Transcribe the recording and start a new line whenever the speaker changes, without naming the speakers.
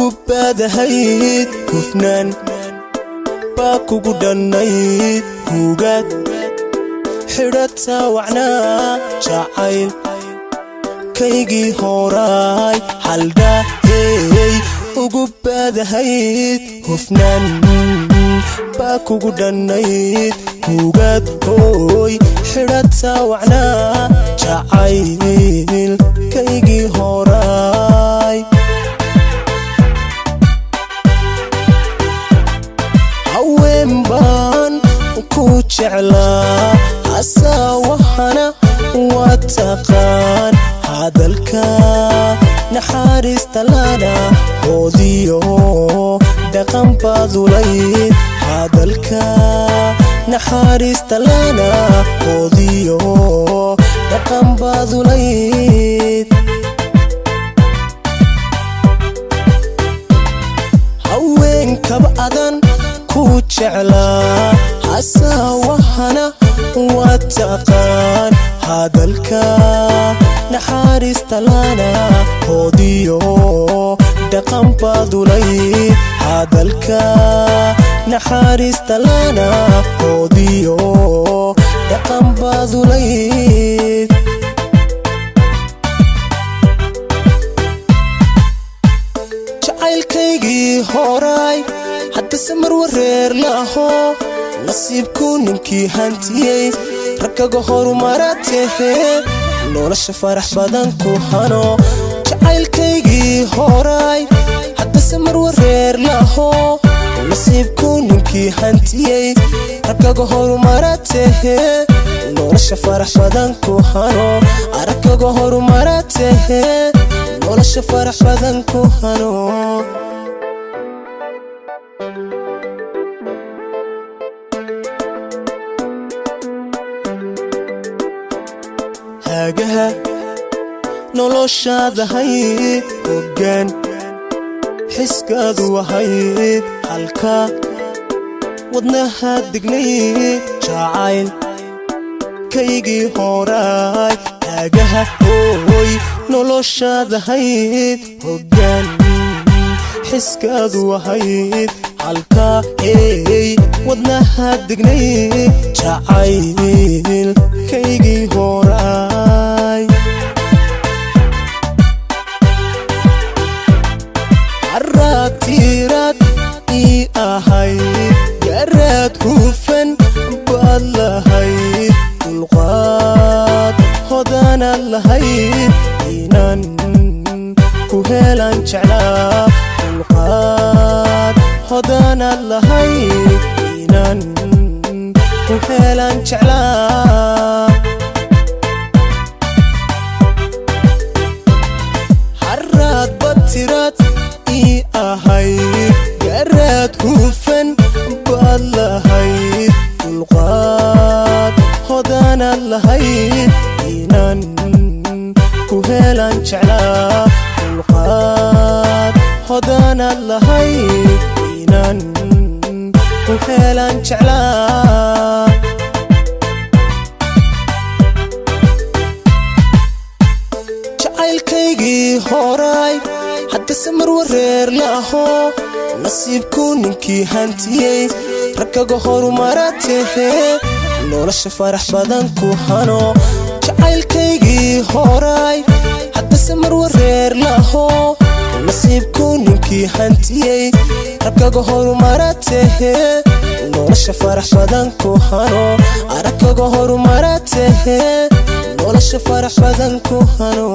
ugu baadahayd hufnaan baa kugu dhannayd hugaad xidhata wacnaa jacayl kaygii horaay haldhaahey ugu baadahayd hufnaan baa kugu dhannayd hugaad hooy xidhata wacnaa jacayl kaygii horaay haween baan ku jeclaa asaawahana waa taqaan hadalka naxariista lana hoodiyo dhaqan baadulayd hadalka naxariista lana hoodiyo dhaqan baadulayd haweenkaba adan ku jeclaa asaawahana waa taqaan hadalka naxariista lana hoodiyo dhaqan baadulayd hadalka naxariista lana hoodiyo dhaqan baadulayd jacaylkaygii horaay haddase mar wareer laho nasiibku ninkii hantiyey raggaga horumaratee nolosha farax badan ku hano jacaylkaygii horaay haddase mar wareer laho nasiibku ninkii hantiyey raggaga horumaratee nolosha farax badan ku hano raggaga horumaratee nolosha farax badan ku hano hagaha noloshaada hayd hoggaan xiskaadu ahayd halka wadnaha degnayd jacayl kaygii horaay hagaha hooy noloshaada hayd hoggaan xiskaadu ahayd halka wadnaha degnayd jacayl kaygii horaay aragtiraad ii ahayd garaad hufan baad lahayd dulqaad hodanaad lahayd inaan ku helaan jeclaa dulqaad hodanaad lahayd inaan ku helaan jeclaa haraad batiraad ii ahayd garaad hufan baad lahayd dulqaad hodanaad lahayd inaan ku helaan jeclaa dulqaad hodanaad lahayd inaan ku helaan jeclaa jacaylkaygii horaay haddase mar wareer laho nasiibku ninkii hantiyey raggaga horumaratee nolosha farax badan ku hano jacaylkaygii horaay haddase mar wareer laho nasiibku ninkii hantiyey raggaga horumaratee nolosha farax badan ku hano raggaga horumaratee nolosha farax badan ku hano